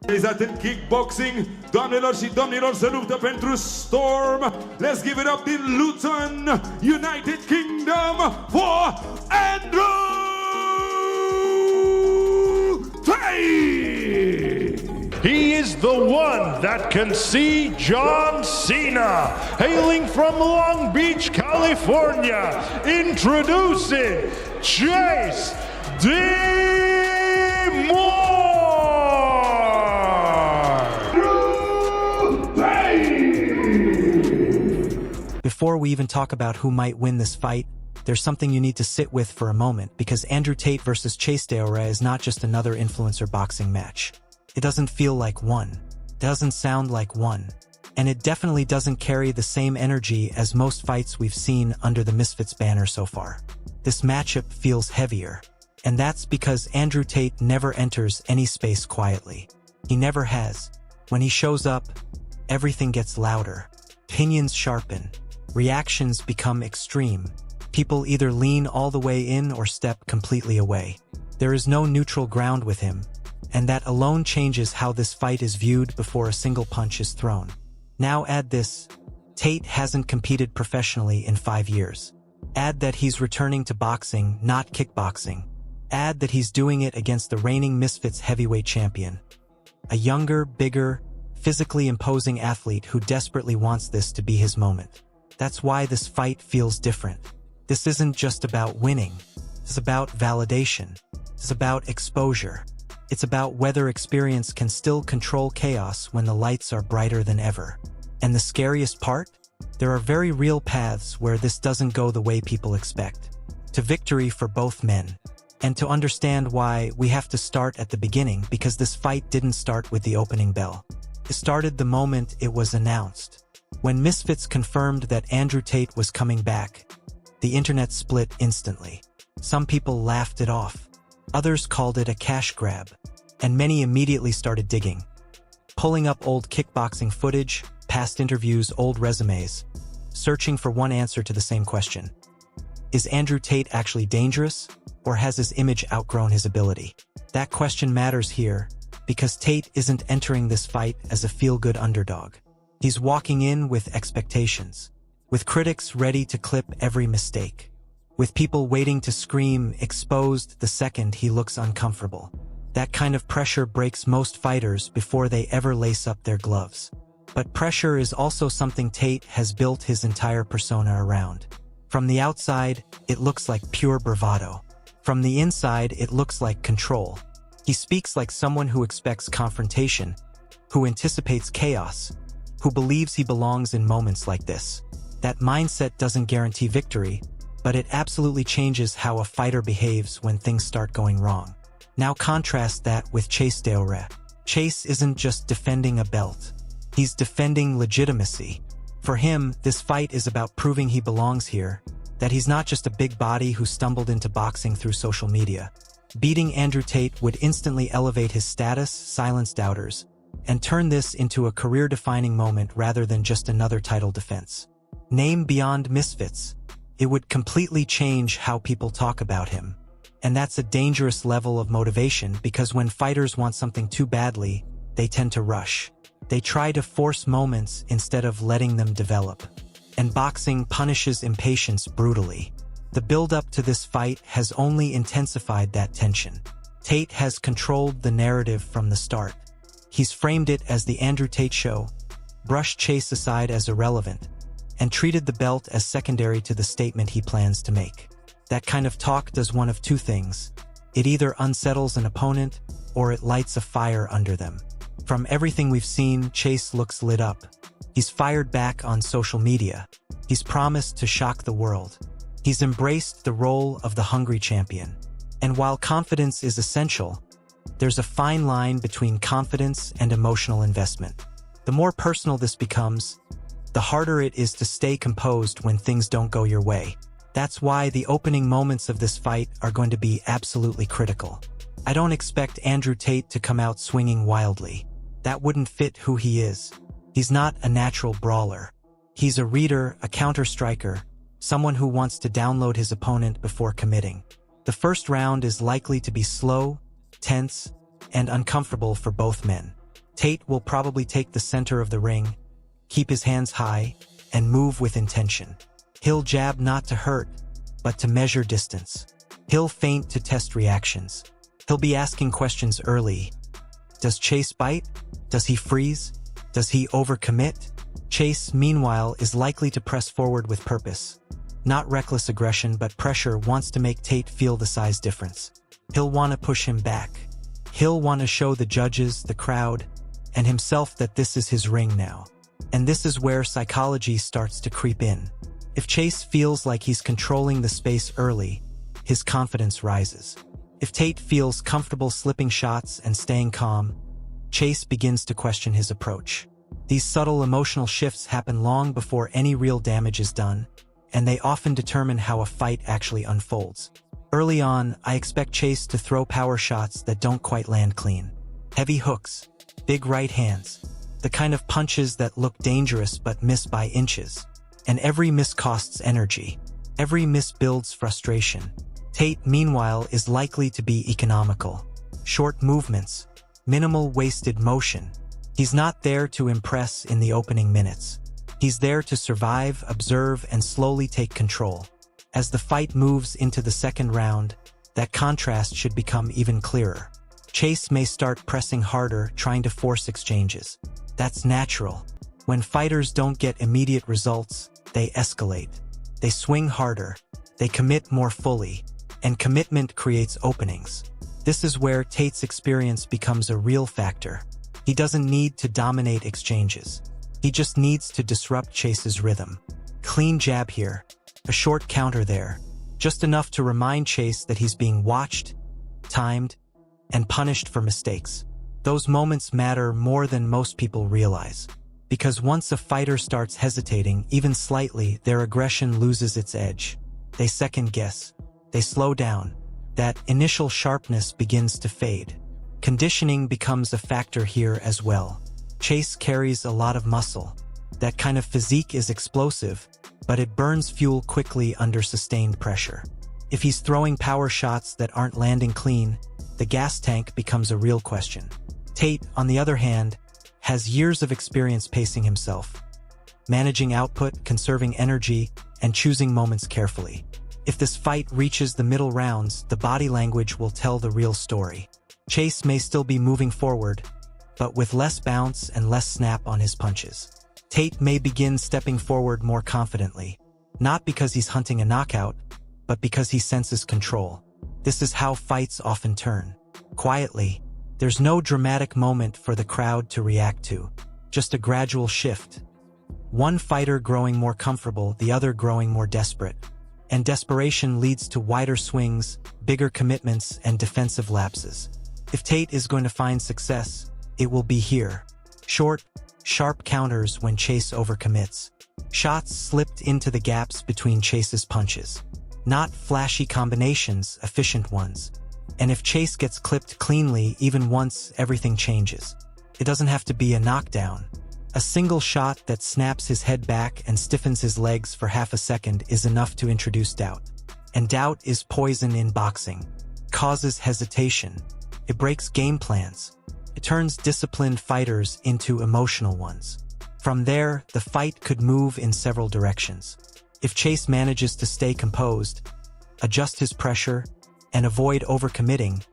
Realizat în kickboxing, doamnelor și domnilor, se luptă pentru Storm. Let's give it up din Luton, United Kingdom, for Andrew Tate! He is the one that can see John Cena, hailing from Long Beach, California, introducing Chase DeMoor! Before we even talk about who might win this fight, there's something you need to sit with for a moment, because Andrew Tate versus Chase DeMoor is not just another influencer boxing match. It doesn't feel like one, doesn't sound like one, and it definitely doesn't carry the same energy as most fights we've seen under the Misfits banner so far. This matchup feels heavier, and that's because Andrew Tate never enters any space quietly. He never has. When he shows up, everything gets louder, opinions sharpen, reactions become extreme. People either lean all the way in or step completely away. There is no neutral ground with him, and that alone changes how this fight is viewed before a single punch is thrown. Now add this: Tate hasn't competed professionally in 5 years. Add that he's returning to boxing, not kickboxing. Add that he's doing it against the reigning Misfits heavyweight champion. A younger, bigger, physically imposing athlete who desperately wants this to be his moment. That's why this fight feels different. This isn't just about winning. It's about validation. It's about exposure. It's about whether experience can still control chaos when the lights are brighter than ever. And the scariest part? There are very real paths where this doesn't go the way people expect. To victory for both men. And to understand why, we have to start at the beginning, because this fight didn't start with the opening bell. It started the moment it was announced. When Misfits confirmed that Andrew Tate was coming back, the internet split instantly. Some people laughed it off. Others called it a cash grab. And many immediately started digging. Pulling up old kickboxing footage, past interviews, old resumes, searching for one answer to the same question. Is Andrew Tate actually dangerous, or has his image outgrown his ability? That question matters here, because Tate isn't entering this fight as a feel-good underdog. He's walking in with expectations, with critics ready to clip every mistake, with people waiting to scream exposed the second he looks uncomfortable. That kind of pressure breaks most fighters before they ever lace up their gloves. But pressure is also something Tate has built his entire persona around. From the outside, it looks like pure bravado. From the inside, it looks like control. He speaks like someone who expects confrontation, who anticipates chaos, who believes he belongs in moments like this. That mindset doesn't guarantee victory, but it absolutely changes how a fighter behaves when things start going wrong. Now contrast that with Chase DeMoor. Chase isn't just defending a belt. He's defending legitimacy. For him, this fight is about proving he belongs here, that he's not just a big body who stumbled into boxing through social media. Beating Andrew Tate would instantly elevate his status, silence doubters, and turn this into a career-defining moment rather than just another title defense. Name beyond Misfits. It would completely change how people talk about him. And that's a dangerous level of motivation, because when fighters want something too badly, they tend to rush. They try to force moments instead of letting them develop. And boxing punishes impatience brutally. The build-up to this fight has only intensified that tension. Tate has controlled the narrative from the start. He's framed it as the Andrew Tate show, brushed Chase aside as irrelevant, and treated the belt as secondary to the statement he plans to make. That kind of talk does one of two things. It either unsettles an opponent, or it lights a fire under them. From everything we've seen, Chase looks lit up. He's fired back on social media. He's promised to shock the world. He's embraced the role of the hungry champion. And while confidence is essential, there's a fine line between confidence and emotional investment. The more personal this becomes, the harder it is to stay composed when things don't go your way. That's why the opening moments of this fight are going to be absolutely critical. I don't expect Andrew Tate to come out swinging wildly. That wouldn't fit who he is. He's not a natural brawler. He's a reader, a counter-striker, someone who wants to download his opponent before committing. The first round is likely to be slow, tense, and uncomfortable for both men. Tate will probably take the center of the ring, keep his hands high, and move with intention. He'll jab not to hurt, but to measure distance. He'll feint to test reactions. He'll be asking questions early. Does Chase bite? Does he freeze? Does he overcommit? Chase, meanwhile, is likely to press forward with purpose. Not reckless aggression, but pressure wants to make Tate feel the size difference. He'll want to push him back. He'll want to show the judges, the crowd, and himself that this is his ring now. And this is where psychology starts to creep in. If Chase feels like he's controlling the space early, his confidence rises. If Tate feels comfortable slipping shots and staying calm, Chase begins to question his approach. These subtle emotional shifts happen long before any real damage is done, and they often determine how a fight actually unfolds. Early on, I expect Chase to throw power shots that don't quite land clean. Heavy hooks, big right hands, the kind of punches that look dangerous but miss by inches. And every miss costs energy. Every miss builds frustration. Tate, meanwhile, is likely to be economical. Short movements, minimal wasted motion. He's not there to impress in the opening minutes. He's there to survive, observe, and slowly take control. As the fight moves into the second round, that contrast should become even clearer. Chase may start pressing harder, trying to force exchanges. That's natural. When fighters don't get immediate results, they escalate. They swing harder. They commit more fully. And commitment creates openings. This is where Tate's experience becomes a real factor. He doesn't need to dominate exchanges. He just needs to disrupt Chase's rhythm. Clean jab here, a short counter there, just enough to remind Chase that he's being watched, timed, and punished for mistakes. Those moments matter more than most people realize. Because once a fighter starts hesitating, even slightly, their aggression loses its edge. They second guess. They slow down. That initial sharpness begins to fade. Conditioning becomes a factor here as well. Chase carries a lot of muscle. That kind of physique is explosive, but it burns fuel quickly under sustained pressure. If he's throwing power shots that aren't landing clean, the gas tank becomes a real question. Tate, on the other hand, has years of experience pacing himself, managing output, conserving energy, and choosing moments carefully. If this fight reaches the middle rounds, the body language will tell the real story. Chase may still be moving forward, but with less bounce and less snap on his punches. Tate may begin stepping forward more confidently, not because he's hunting a knockout, but because he senses control. This is how fights often turn. Quietly, there's no dramatic moment for the crowd to react to, just a gradual shift. One fighter growing more comfortable, the other growing more desperate. And desperation leads to wider swings, bigger commitments, and defensive lapses. If Tate is going to find success, it will be here. Short, sharp counters when Chase overcommits. Shots slipped into the gaps between Chase's punches. Not flashy combinations, efficient ones. And if Chase gets clipped cleanly, even once, everything changes. It doesn't have to be a knockdown. A single shot that snaps his head back and stiffens his legs for half a second is enough to introduce doubt. And doubt is poison in boxing. It causes hesitation. It breaks game plans. It turns disciplined fighters into emotional ones. From there, the fight could move in several directions. If Chase manages to stay composed, adjust his pressure, and avoid overcommitting,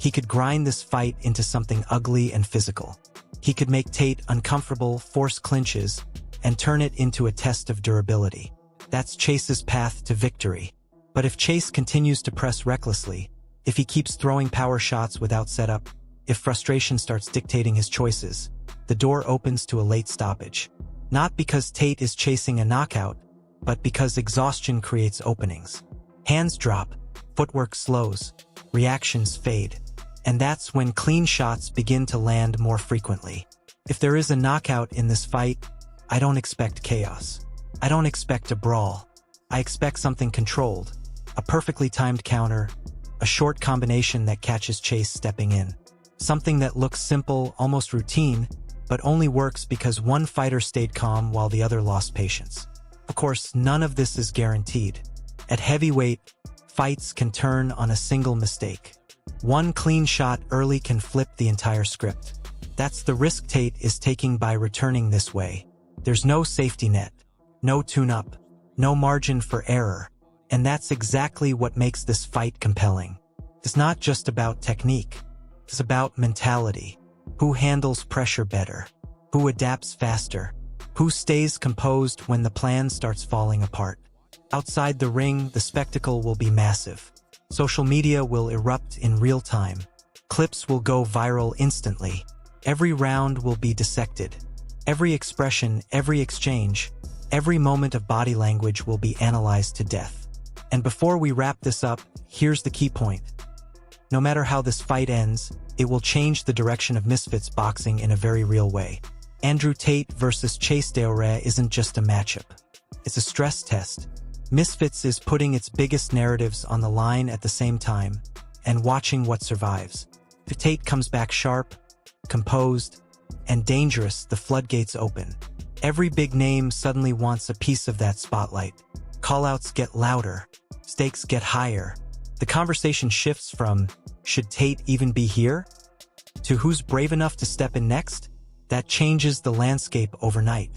he could grind this fight into something ugly and physical. He could make Tate uncomfortable, force clinches, and turn it into a test of durability. That's Chase's path to victory. But if Chase continues to press recklessly, if he keeps throwing power shots without setup, if frustration starts dictating his choices, the door opens to a late stoppage. Not because Tate is chasing a knockout, but because exhaustion creates openings. Hands drop, footwork slows, reactions fade. And that's when clean shots begin to land more frequently. If there is a knockout in this fight, I don't expect chaos. I don't expect a brawl. I expect something controlled, a perfectly timed counter, a short combination that catches Chase stepping in. Something that looks simple, almost routine, but only works because one fighter stayed calm while the other lost patience. Of course, none of this is guaranteed. At heavyweight, fights can turn on a single mistake. One clean shot early can flip the entire script. That's the risk Tate is taking by returning this way. There's no safety net, no tune-up, no margin for error, and that's exactly what makes this fight compelling. It's not just about technique. It's about mentality. Who handles pressure better? Who adapts faster? Who stays composed when the plan starts falling apart? Outside the ring, the spectacle will be massive. Social media will erupt in real time. Clips will go viral instantly. Every round will be dissected. Every expression, every exchange, every moment of body language will be analyzed to death. And before we wrap this up, here's the key point. No matter how this fight ends, it will change the direction of Misfits boxing in a very real way. Andrew Tate versus Chase DeMoor isn't just a matchup. It's a stress test. Misfits is putting its biggest narratives on the line at the same time and watching what survives. If Tate comes back sharp, composed, and dangerous, the floodgates open. Every big name suddenly wants a piece of that spotlight. Callouts get louder. Stakes get higher. The conversation shifts from, should Tate even be here? To who's brave enough to step in next? That changes the landscape overnight.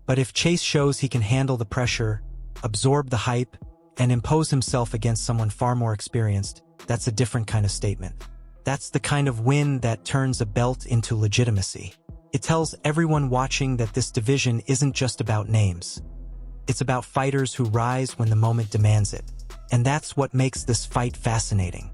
But if Chase shows he can handle the pressure, absorb the hype, and impose himself against someone far more experienced, that's a different kind of statement. That's the kind of win that turns a belt into legitimacy. It tells everyone watching that this division isn't just about names. It's about fighters who rise when the moment demands it. And that's what makes this fight fascinating.